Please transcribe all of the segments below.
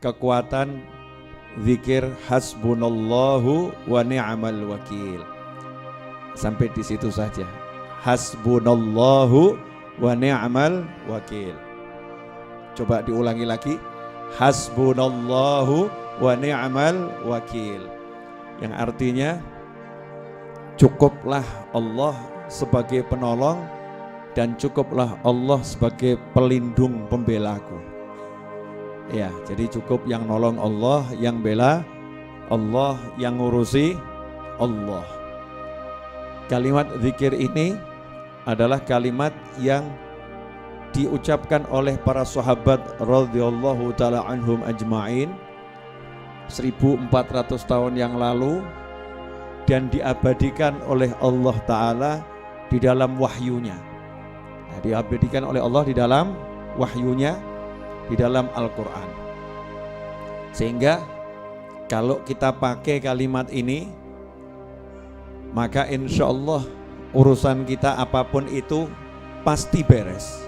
kekuatan zikir hasbunallahu wa ni'mal wakil. Sampai di situ saja. Hasbunallahu wa ni'mal wakil. Coba diulangi lagi. Hasbunallahu wa ni'mal wakil. Yang artinya cukuplah Allah sebagai penolong dan cukuplah Allah sebagai pelindung pembelaku. Ya, jadi cukup yang nolong Allah, yang bela Allah, yang ngurusi Allah. Kalimat zikir ini adalah kalimat yang diucapkan oleh para sahabat radhiyallahu taala anhum ajma'in 1400 tahun yang lalu dan diabadikan oleh Allah taala di dalam wahyunya. Nah, diabadikan oleh Allah di dalam wahyunya, di dalam Al-Quran. Sehingga kalau kita pakai kalimat ini, maka insya Allah urusan kita apapun itu pasti beres.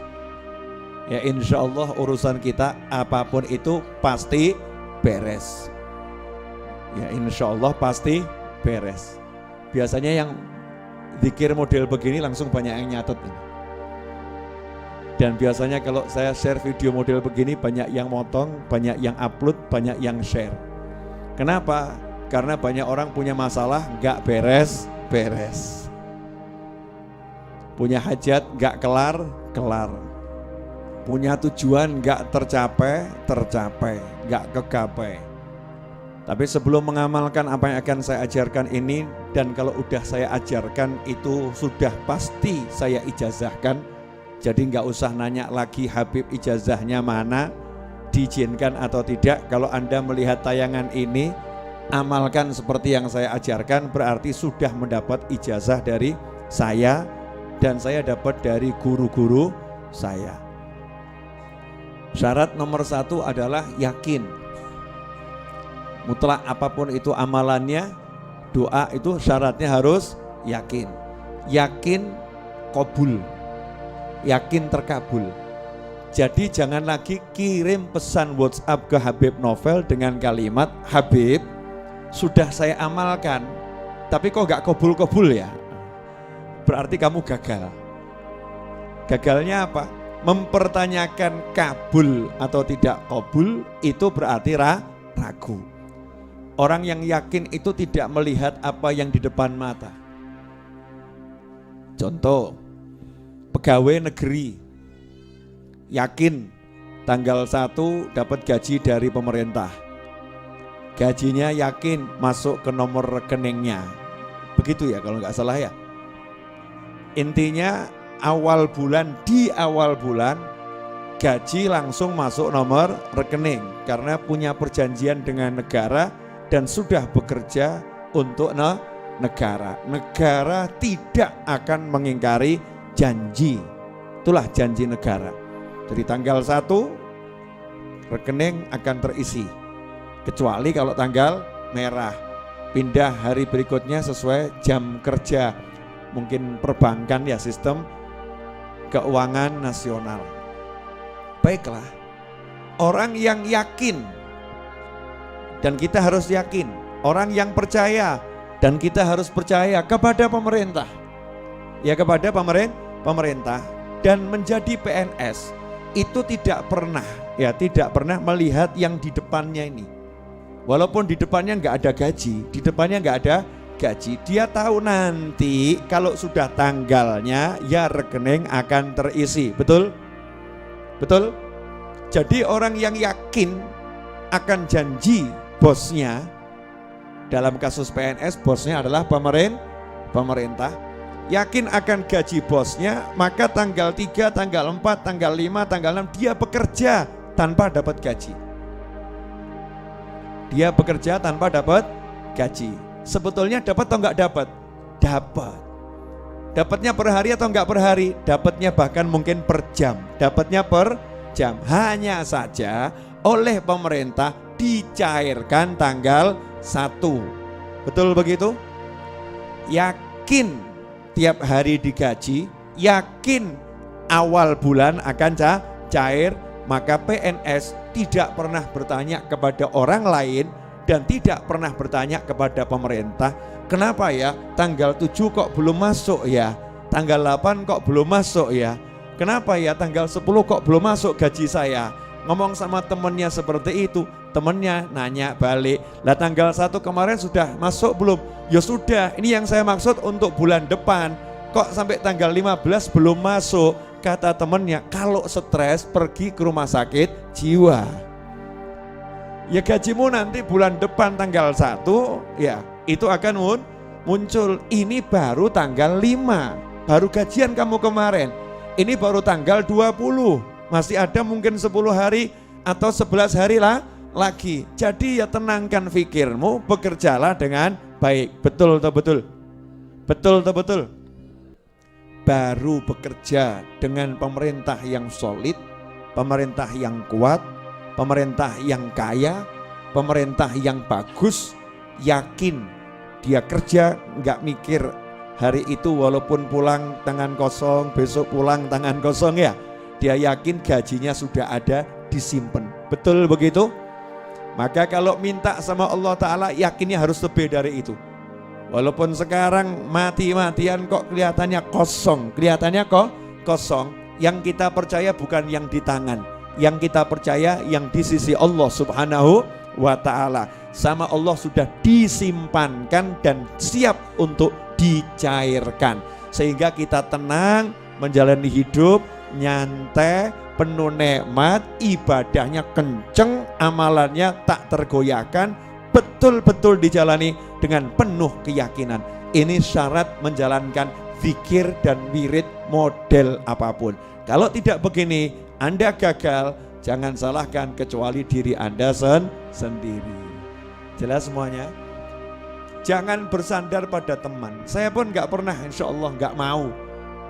Ya, insya Allah urusan kita apapun itu pasti beres. Ya, insya Allah pasti beres. Biasanya yang zikir model begini langsung banyak yang nyatet ini. Dan biasanya kalau saya share video model begini banyak yang motong, banyak yang upload, banyak yang share. Kenapa? Karena banyak orang punya masalah gak beres-beres. Punya hajat gak kelar-kelar. Punya tujuan gak tercapai, gak kegapai. Tapi sebelum mengamalkan apa yang akan saya ajarkan ini, dan kalau udah saya ajarkan itu sudah pasti saya ijazahkan. Jadi nggak usah nanya lagi Habib ijazahnya mana, diizinkan atau tidak. Kalau Anda melihat tayangan ini, amalkan seperti yang saya ajarkan, berarti sudah mendapat ijazah dari saya dan saya dapat dari guru-guru saya. Syarat nomor 1 adalah yakin. Mutlak apapun itu amalannya, doa itu syaratnya harus yakin. Yakin qabul. Yakin terkabul. Jadi jangan lagi kirim pesan WhatsApp ke Habib Novel dengan kalimat, Habib sudah saya amalkan tapi kok gak kabul-kabul ya. Berarti kamu gagal. Gagalnya apa? Mempertanyakan kabul atau tidak kabul itu berarti ragu. Orang yang yakin itu tidak melihat apa yang di depan mata. Contoh, pegawai negeri yakin tanggal 1 dapat gaji dari pemerintah. Gajinya yakin masuk ke nomor rekeningnya. Begitu ya kalau nggak salah ya. Intinya di awal bulan gaji langsung masuk nomor rekening karena punya perjanjian dengan negara dan sudah bekerja untuk negara. Negara tidak akan mengingkari janji. Itulah janji negara. Jadi tanggal 1 rekening akan terisi. Kecuali kalau tanggal merah. Pindah hari berikutnya sesuai jam kerja. Mungkin perbankan ya, sistem keuangan nasional. Baiklah. Orang yang yakin dan kita harus yakin. Orang yang percaya dan kita harus percaya kepada pemerintah. Ya, kepada pemerintah dan menjadi PNS itu tidak pernah melihat yang di depannya ini. Walaupun di depannya nggak ada gaji, dia tahu nanti kalau sudah tanggalnya ya rekening akan terisi, betul? Jadi orang yang yakin akan janji bosnya, dalam kasus PNS bosnya adalah pemerintah. Yakin akan gaji bosnya, maka tanggal 3, tanggal 4, tanggal 5, tanggal 6 dia bekerja tanpa dapat gaji. Sebetulnya dapat atau enggak dapat? Dapat. Dapatnya per hari atau enggak per hari? Dapatnya bahkan mungkin per jam. Hanya saja oleh pemerintah dicairkan tanggal 1. Betul begitu? Yakin tiap hari digaji, yakin awal bulan akan cair Maka PNS tidak pernah bertanya kepada orang lain dan tidak pernah bertanya kepada pemerintah, kenapa ya tanggal 7 kok belum masuk ya, tanggal 8 kok belum masuk ya, kenapa ya tanggal 10 kok belum masuk gaji saya. Ngomong sama temennya seperti itu, temennya nanya balik, lah tanggal 1 kemarin sudah masuk belum? Ya sudah, ini yang saya maksud untuk bulan depan, kok sampai tanggal 15 belum masuk. Kata temennya, kalau stres pergi ke rumah sakit jiwa. Ya gajimu nanti bulan depan tanggal 1, ya itu akan muncul. Ini baru tanggal 5, baru gajian kamu kemarin. Ini baru tanggal 20, masih ada mungkin 10 hari atau 11 hari lah lagi. Jadi ya tenangkan pikirmu, bekerjalah dengan baik. Betul atau betul? Betul atau betul? Baru bekerja dengan pemerintah yang solid, pemerintah yang kuat, pemerintah yang kaya, pemerintah yang bagus, yakin dia kerja nggak mikir hari itu walaupun pulang tangan kosong, besok pulang tangan kosong ya. Dia yakin gajinya sudah ada, disimpan. Betul begitu? Maka kalau minta sama Allah Ta'ala yakinnya harus lebih dari itu. Walaupun sekarang mati-matian kok kelihatannya kosong, kosong. Yang kita percaya bukan yang di tangan, yang kita percaya yang di sisi Allah Subhanahu wa Ta'ala. Sama Allah sudah disimpankan dan siap untuk dicairkan, sehingga kita tenang menjalani hidup, nyantai, penuh nikmat, ibadahnya kenceng, amalannya tak tergoyahkan, betul-betul dijalani dengan penuh keyakinan. Ini syarat menjalankan zikir dan wirid model apapun. Kalau tidak begini, Anda gagal. Jangan salahkan kecuali diri Anda sendiri. Jelas semuanya? Jangan bersandar pada teman. Saya pun nggak pernah, insya Allah nggak mau.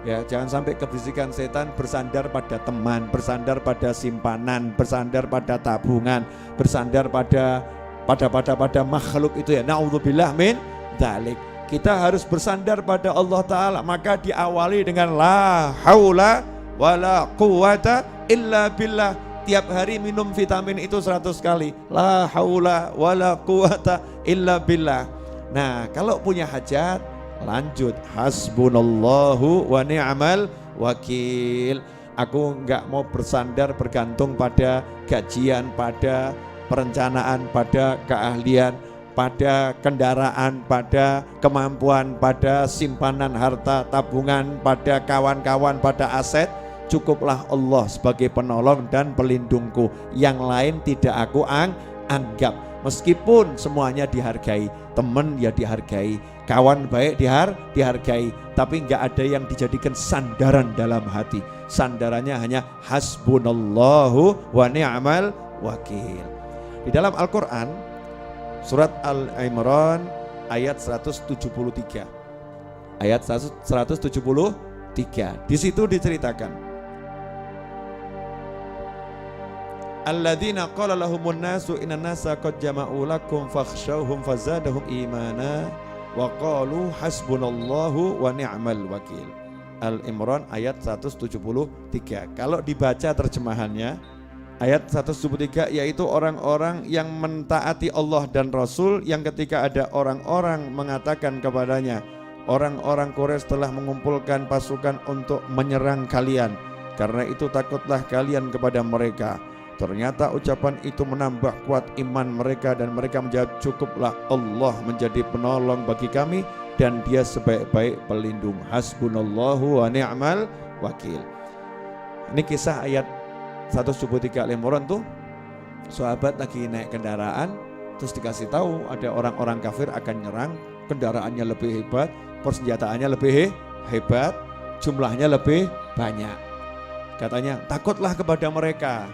Ya, jangan sampai kebisikan setan bersandar pada teman, bersandar pada simpanan, bersandar pada tabungan, bersandar pada makhluk itu ya. Na'udzubillah min dzalik. Kita harus bersandar pada Allah Ta'ala. Maka diawali dengan la haula wala quwata illa billah. Tiap hari minum vitamin itu 100 kali. La haula wala quwata illa billah. Nah, kalau punya hajat lanjut hasbunallahu wa ni'mal wakil. Aku enggak mau bersandar bergantung pada gajian, pada perencanaan, pada keahlian, pada kendaraan, pada kemampuan, pada simpanan harta, tabungan, pada kawan-kawan, pada aset. Cukuplah Allah sebagai penolong dan pelindungku. Yang lain tidak aku anggap. Meskipun semuanya dihargai, teman ya dihargai, kawan baik dihargai, tapi enggak ada yang dijadikan sandaran dalam hati. Sandarannya hanya hasbunallahu wa ni'mal wakil. Di dalam Al-Quran, surat Al-Imran ayat 173. Ayat 173. Di situ diceritakan, alladzina qala lahumun nasu innan nasa qad jama'u lakum fakhshawhum fazadahum imana wa qalu hasbunallahu wa ni'mal wakil. Al-Imran ayat 173. Kalau dibaca terjemahannya, ayat 173 yaitu orang-orang yang mentaati Allah dan Rasul, yang ketika ada orang-orang mengatakan kepadanya, orang-orang Quraisy telah mengumpulkan pasukan untuk menyerang kalian, karena itu takutlah kalian kepada mereka. Ternyata ucapan itu menambah kuat iman mereka dan mereka menjawab, cukuplah Allah menjadi penolong bagi kami dan dia sebaik-baik pelindung. Hasbunallahu wa ni'mal wakil. Ini kisah ayat 173 Al-Imran tuh, sahabat lagi naik kendaraan, terus dikasih tahu ada orang-orang kafir akan nyerang, kendaraannya lebih hebat, persenjataannya lebih hebat, jumlahnya lebih banyak. Katanya takutlah kepada mereka.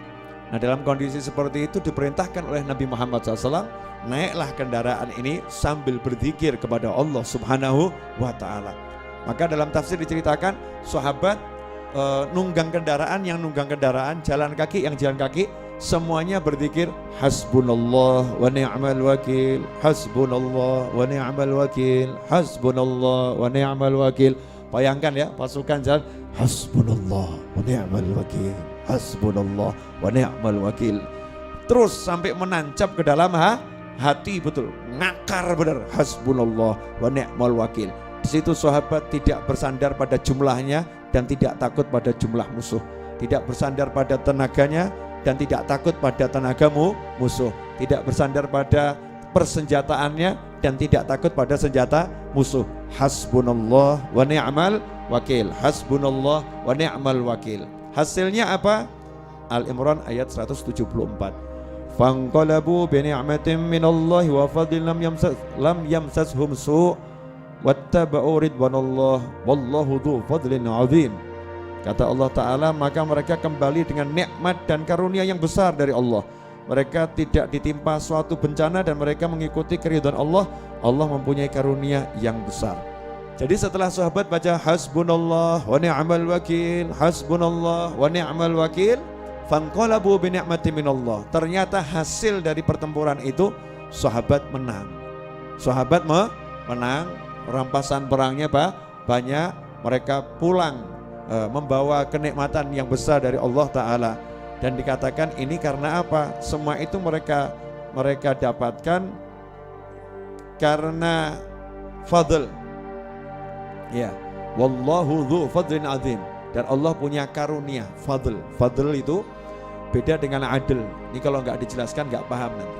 Nah, dalam kondisi seperti itu diperintahkan oleh Nabi Muhammad SAW, naiklah kendaraan ini sambil berzikir kepada Allah Subhanahu wa Ta'ala. Maka dalam tafsir diceritakan sahabat nunggang kendaraan, yang nunggang kendaraan, jalan kaki, yang jalan kaki, semuanya berzikir hasbunallah wa ni'mal wakil, hasbunallah wa ni'mal wakil, hasbunallah wa ni'mal wakil. Bayangkan ya, pasukan jalan hasbunallah wa ni'mal wakil, hasbunallah wa ni'mal wakil. Terus sampai menancap ke dalam hati, betul, ngakar benar, hasbunallah wa ni'mal wakil. Di situ sahabat tidak bersandar pada jumlahnya dan tidak takut pada jumlah musuh, tidak bersandar pada tenaganya dan tidak takut pada tenagamu musuh, tidak bersandar pada persenjataannya dan tidak takut pada senjata musuh. Hasbunallah wa ni'mal wakil, hasbunallah wa ni'mal wakil. Hasilnya apa? Al-Imran ayat 174. Fanqalabu bi ni'matin minallahi wa fadlin lam yamsashum su' wattaba'u ridwanallah wallahu dzu fadlin 'adzim. Kata Allah Ta'ala, maka mereka kembali dengan nikmat dan karunia yang besar dari Allah. Mereka tidak ditimpa suatu bencana dan mereka mengikuti keridhaan Allah. Allah mempunyai karunia yang besar. Jadi setelah sahabat baca hasbunallah wa ni'mal wakil, hasbunallah wa ni'mal wakil, fanqalabu bi ni'matin minallah. Ternyata hasil dari pertempuran itu sahabat menang. Sahabat menang, rampasan perangnya banyak, mereka pulang membawa kenikmatan yang besar dari Allah Ta'ala. Dan dikatakan ini karena apa? Semua itu mereka dapatkan karena fadl. Ya, wallahu dzu fadlin azim. Dan Allah punya karunia, fadl. Fadl itu beda dengan adl. Ini kalau nggak dijelaskan nggak paham nanti.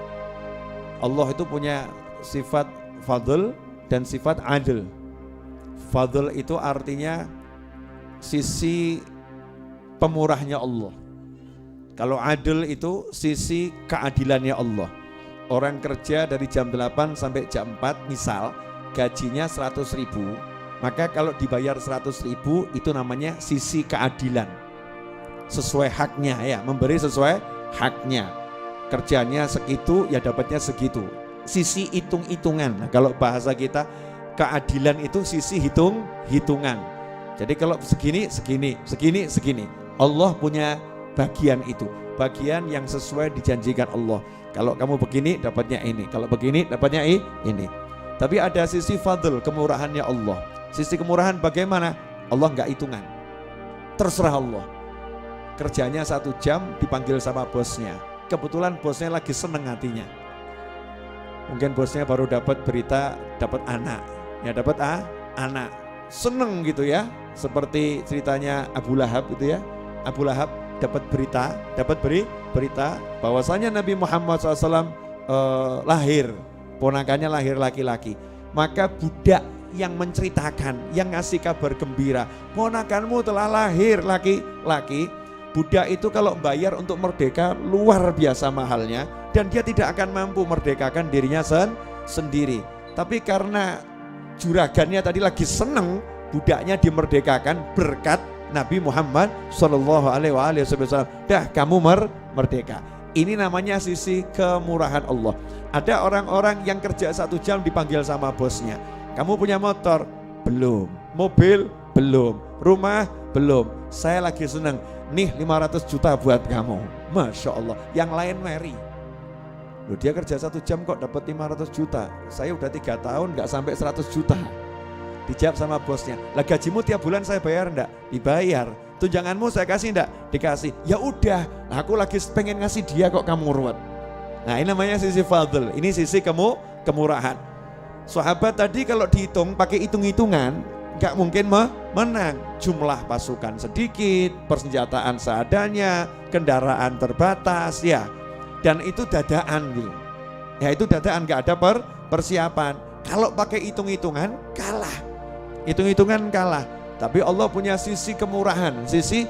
Allah itu punya sifat fadl dan sifat adl. Fadl itu artinya sisi pemurahnya Allah. Kalau adil itu sisi keadilannya Allah. Orang kerja dari jam 8 sampai jam 4 misal gajinya 100.000, maka kalau dibayar 100.000 itu namanya sisi keadilan. Sesuai haknya ya, memberi sesuai haknya. Kerjanya segitu ya dapatnya segitu. Sisi hitung-hitungan. Nah, kalau bahasa kita keadilan itu sisi hitungan. Jadi kalau segini. Allah punya bagian itu, bagian yang sesuai dijanjikan Allah. Kalau kamu begini dapatnya ini, kalau begini dapatnya ini. Tapi ada sisi fadl, kemurahannya Allah. Sisi kemurahan bagaimana? Allah nggak hitungan, terserah Allah. Kerjanya 1 jam dipanggil sama bosnya. Kebetulan bosnya lagi seneng hatinya. Mungkin bosnya baru dapat berita, dapat anak, ya dapat anak, seneng gitu ya. Seperti ceritanya Abu Lahab gitu ya. Abu Lahab dapat berita bahwasanya Nabi Muhammad SAW lahir, ponakannya lahir laki-laki. Maka budak yang menceritakan, yang ngasih kabar gembira, ponakanmu telah lahir laki-laki. Budak itu kalau bayar untuk merdeka luar biasa mahalnya, dan dia tidak akan mampu merdekakan dirinya sendiri. Tapi karena juragannya tadi lagi seneng budaknya dimerdekakan berkat Nabi Muhammad Sallallahu Alaihi Wasallam, dah kamu merdeka. Ini namanya sisi kemurahan Allah. Ada orang-orang yang kerja 1 jam dipanggil sama bosnya. Kamu punya motor? Belum. Mobil? Belum. Rumah? Belum. Saya lagi seneng. Nih 500 juta buat kamu. Masya Allah. Yang lain meri. Loh, dia kerja 1 jam kok dapat 500 juta. Saya udah 3 tahun gak sampai 100 juta. Dijawab sama bosnya, lah gajimu tiap bulan saya bayar enggak? Dibayar. Tunjanganmu saya kasih enggak? Dikasih. Ya udah, aku lagi pengen ngasih dia kok kamu ruwet. Nah ini namanya sisi fadl, ini sisi kemurahan. Sahabat tadi kalau dihitung pakai hitung-hitungan enggak mungkin menang. Jumlah pasukan sedikit, persenjataan seadanya, kendaraan terbatas ya. Dan itu dadaan gitu. Ya itu dadaan, enggak ada persiapan. Kalau pakai hitung-hitungan kalah. Hitung-hitungan kalah. Tapi Allah punya sisi kemurahan. Sisi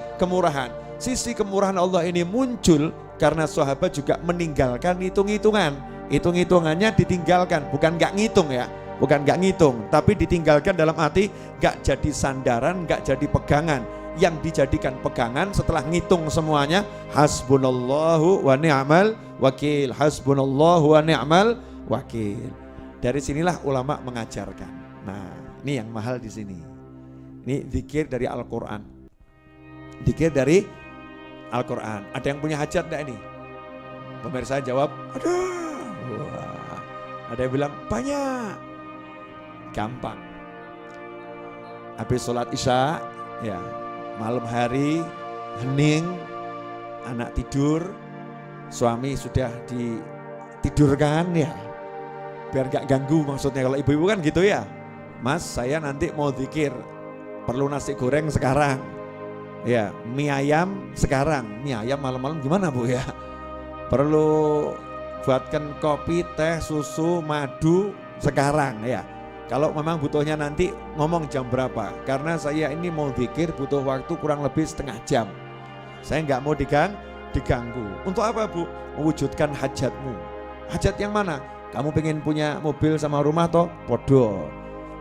kemurahan Allah ini muncul karena sahabat juga meninggalkan hitung-hitungan. Hitung-hitungannya ditinggalkan, bukan gak ngitung ya, bukan gak ngitung, tapi ditinggalkan dalam arti gak jadi sandaran, gak jadi pegangan. Yang dijadikan pegangan setelah ngitung semuanya, hasbunallahu wa ni'mal wakil, hasbunallahu wa ni'mal wakil. Dari sinilah ulama mengajarkan. Nah, ini yang mahal di sini. Ini zikir dari Al-Quran. Zikir dari Al-Quran. Ada yang punya hajat enggak ini? Pemirsa jawab, ada. Wah. Ada yang bilang banyak. Gampang. Habis sholat isya, ya malam hari hening, anak tidur, suami sudah ditidurkan ya, biar gak ganggu maksudnya. Kalau ibu-ibu kan gitu ya, Mas saya nanti mau zikir, perlu nasi goreng sekarang ya, mie ayam sekarang. Mie ayam malam-malam gimana Bu ya, perlu buatkan kopi, teh, susu, madu sekarang ya. Kalau memang butuhnya nanti ngomong jam berapa, karena saya ini mau zikir butuh waktu kurang lebih setengah jam. Saya nggak mau diganggu. Untuk apa Bu? Mewujudkan hajatmu. Hajat yang mana? Kamu pengen punya mobil sama rumah toh? Podo.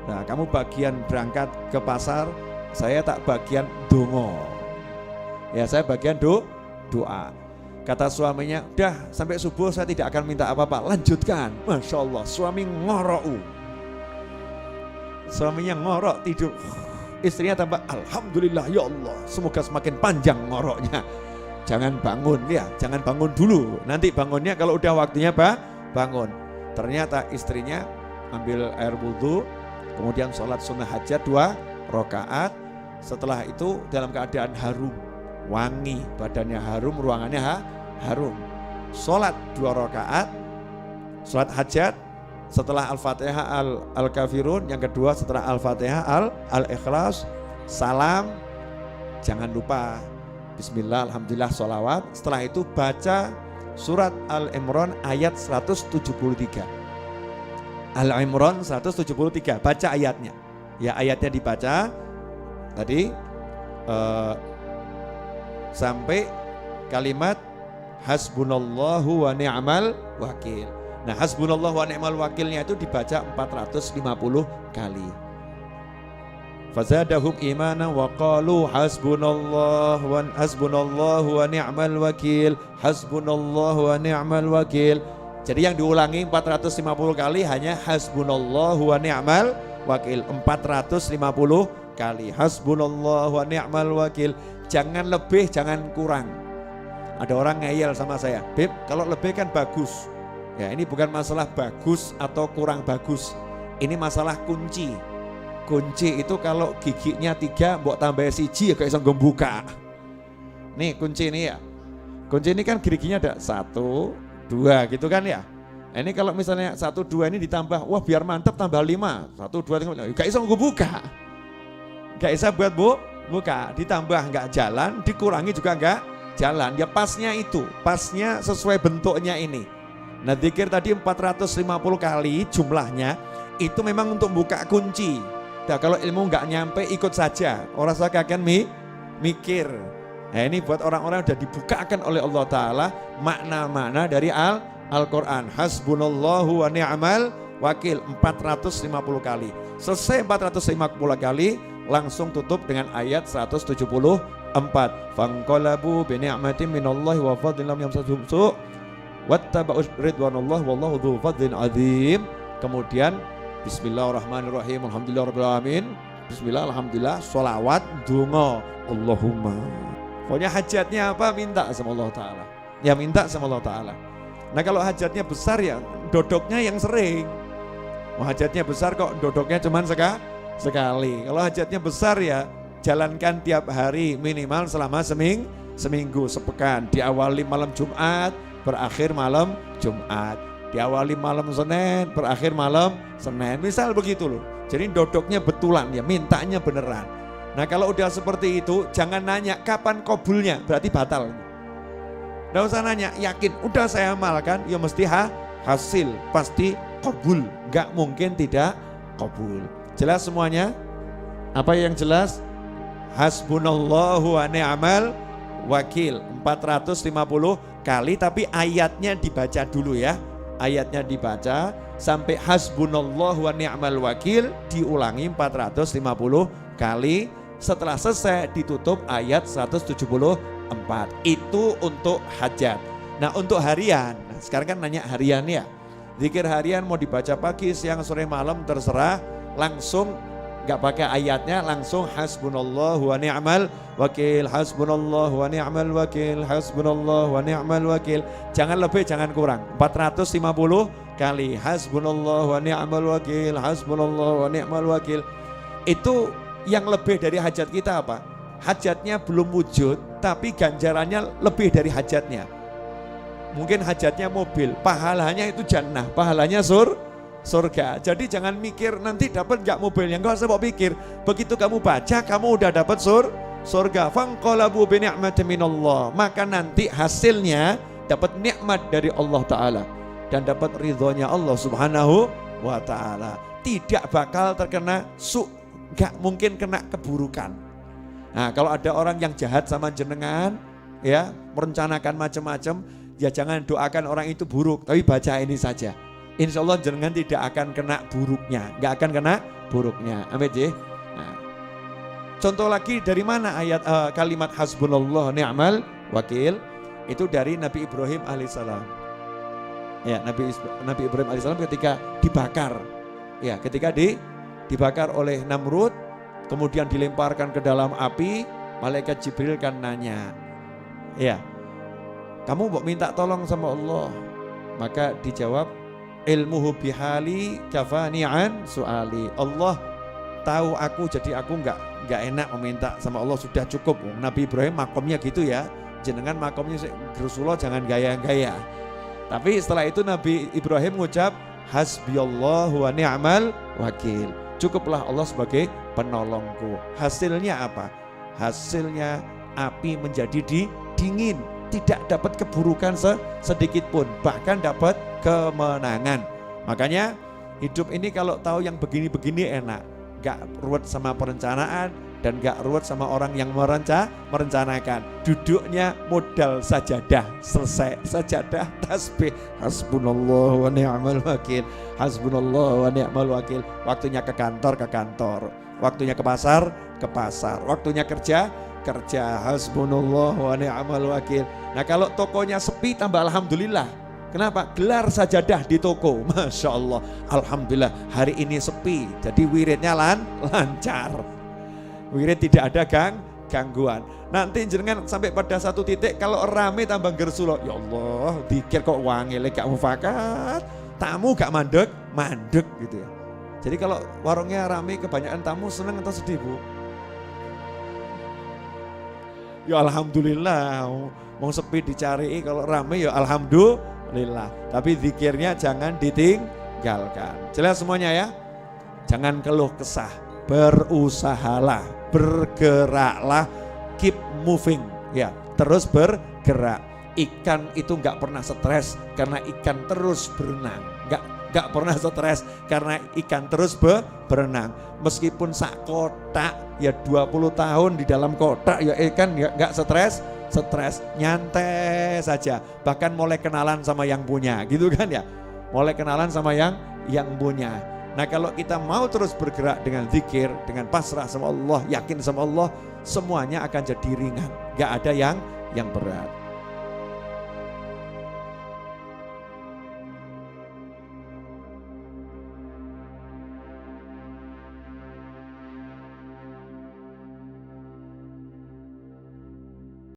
Nah kamu bagian berangkat ke pasar, saya tak bagian dongo. Ya saya bagian doa. Kata suaminya, udah sampai subuh saya tidak akan minta apa-apa, lanjutkan. Masya Allah, suami ngorok. Suaminya ngorok tidur, istrinya tambah alhamdulillah ya Allah, semoga semakin panjang ngoroknya. Jangan bangun ya, jangan bangun dulu, nanti bangunnya kalau udah waktunya bangun. Ternyata istrinya ambil air wudhu, kemudian sholat sunnah hajat 2 rakaat. Setelah itu dalam keadaan harum, wangi, badannya harum, ruangannya harum. Sholat 2 rakaat, sholat hajat. Setelah Al-Fatihah Al-Kafirun, yang kedua setelah Al-Fatihah Al-Ikhlas, salam, jangan lupa Bismillah, Alhamdulillah, sholawat. Setelah itu baca surat Al-Imran ayat 173. Al-Imran 173, baca ayatnya. Ya ayatnya dibaca tadi sampai kalimat hasbunallahu wa ni'mal wakil. Nah hasbunallah wa ni'mal wakilnya itu dibaca 450 kali. Fazadahum imanan wa qalu hasbunallah wa ni'mal wakil, hasbunallah wa ni'mal wakil. Jadi yang diulangi 450 kali hanya hasbunallah wa ni'mal wakil, 450 kali hasbunallah wa ni'mal wakil. Jangan lebih, jangan kurang. Ada orang ngeyel sama saya, Beb kalau lebih kan bagus. Ya ini bukan masalah bagus atau kurang bagus, ini masalah kunci. Kunci itu kalau giginya 3 mbok tambah siji ya kayak bisa ngebuka. Nih kunci ini ya, kunci ini kan giginya ada 1, 2 gitu kan ya. Ini kalau misalnya 1, 2 ini ditambah, wah biar mantep tambah 5, 1, 2, 3, gak bisa ngebuka, gak bisa buat buka, ditambah nggak jalan, dikurangi juga nggak jalan. Ya pasnya itu, pasnya sesuai bentuknya ini. Nah zikir tadi 450 kali jumlahnya itu memang untuk buka kunci. Nah kalau ilmu nggak nyampe ikut saja, orang usah kakek mikir. Nah ini buat orang-orang udah dibukakan oleh Allah Ta'ala makna-makna dari Al-Quran. Hasbunallahu wa ni'mal wakil 450 kali. Selesai 450 kali langsung tutup dengan ayat 174. Fanqalabu bi ni'matin minallahi wa fadlin lam yamsasuhum su' wattaba'u ridwanallah wallahu dzu fadlin azim. Kemudian bismillahirrahmanirrahim, alhamdulillahirabbil alamin, bismillah, alhamdulillah, sholawat, donga, Allahumma. Pokoknya hajatnya apa minta sama Allah Ta'ala. Ya minta sama Allah Ta'ala. Nah kalau hajatnya besar ya dodoknya yang sering. Hajatnya besar kok dodoknya cuman sekali. Kalau hajatnya besar ya jalankan tiap hari minimal selama seminggu, sepekan. Diawali malam Jumat, berakhir malam Jumat. Diawali malam Senin, berakhir malam Senin. Misal begitu loh. Jadi dodoknya betulan ya, mintanya beneran. Nah kalau udah seperti itu jangan nanya kapan kabulnya, berarti batal. Nggak usah nanya, yakin udah saya amalkan ya mesti hasil, pasti kabul. Nggak mungkin tidak kabul. Jelas semuanya? Apa yang jelas? Hasbunallahu wa ni'mal wakil 450 kali, tapi ayatnya dibaca dulu ya. Ayatnya dibaca sampai hasbunallahu wa ni'mal wakil diulangi 450 kali. Setelah selesai ditutup ayat 174. Itu untuk hajat. Nah untuk harian, sekarang kan nanya harian ya. Zikir harian mau dibaca pagi, siang, sore, malam terserah. Langsung gak pakai ayatnya, langsung hasbunallahu wa ni'mal wakil, hasbunallahu wa ni'mal wakil, hasbunallahu wa ni'mal wakil. Jangan lebih, jangan kurang. 450 kali hasbunallahu wa ni'mal wakil, hasbunallahu wa ni'mal wakil. Itu yang lebih dari hajat kita apa? hajatnya belum wujud, tapi ganjarannya lebih dari hajatnya. Mungkin hajatnya mobil, pahalanya itu jannah, pahalanya surga. Jadi jangan mikir nanti dapat gak mobilnya, gak usah pikir. Begitu kamu baca, kamu udah dapat surga. Fanqalabu bi ni'matin minallah. Maka nanti hasilnya dapat nikmat dari Allah Ta'ala dan dapat ridhonya Allah Subhanahu wa Ta'ala. Tidak bakal terkena gak mungkin kena keburukan. Nah, kalau ada orang yang jahat sama jenengan, ya, merencanakan macam-macam, ya jangan doakan orang itu buruk, tapi baca ini saja. Insya Allah jenengan tidak akan kena buruknya, gak akan kena buruknya. Amin ya. Nah, contoh lagi dari mana ayat kalimat hasbunallah ni'mal wakil? Itu dari Nabi Ibrahim alaihissalam. Ya, Nabi Ibrahim alaihissalam ketika dibakar, ya, ketika dibakar oleh Namrud, kemudian dilemparkan ke dalam api, malaikat Jibril kan nanya, ya, kamu mau minta tolong sama Allah? Maka dijawab, ilmuhu bihali kafani'an su'ali. Allah tahu aku, jadi aku nggak enak meminta sama Allah, sudah cukup. Nabi Ibrahim makomnya gitu ya, jenengan makomnya Rasulullah jangan gaya-gaya. Tapi setelah itu Nabi Ibrahim mengucap hasbiyallahu wa ni'mal wakil. Cukuplah Allah sebagai penolongku. Hasilnya apa? Hasilnya api menjadi dingin, tidak dapat keburukan sedikit pun, bahkan dapat kemenangan. Makanya hidup ini kalau tahu yang begini-begini enak, gak ruwet sama perencanaan dan gak ruwet sama orang yang merencanakan. Duduknya modal sajadah, selesai sajadah, tasbih, hasbunallah wa ni'mal wakil, hasbunallah wa ni'mal wakil. Waktunya ke kantor, waktunya ke pasar, waktunya kerja, hasbunallah wa ni'mal wakil. Nah, kalau tokonya sepi tambah alhamdulillah. Kenapa? Gelar sajadah di toko, Masya Allah, alhamdulillah hari ini sepi, jadi wiridnya lancar. Wirid tidak ada gangguan. Nanti jenengan sampai pada satu titik kalau rame tambah gersulo, ya Allah, dikir kok wangile gak mufakat, tamu gak mandek gitu ya. Jadi kalau warungnya rame kebanyakan tamu, seneng atau sedih, Bu? Ya alhamdulillah, mau sepi dicari, kalau rame ya alhamdulillah. Tapi zikirnya jangan ditinggalkan. Jelas semuanya ya? Jangan keluh kesah, berusahalah, bergeraklah, keep moving ya, terus bergerak. Ikan itu nggak pernah stres karena ikan terus berenang. Gak pernah stres karena ikan terus berenang. Meskipun sak kotak ya 20 tahun di dalam kotak ya ikan gak stres, nyantai saja. Bahkan mulai kenalan sama yang punya gitu kan ya. Mulai kenalan sama yang punya. Nah, kalau kita mau terus bergerak dengan zikir, dengan pasrah sama Allah, yakin sama Allah, semuanya akan jadi ringan. Gak ada yang berat.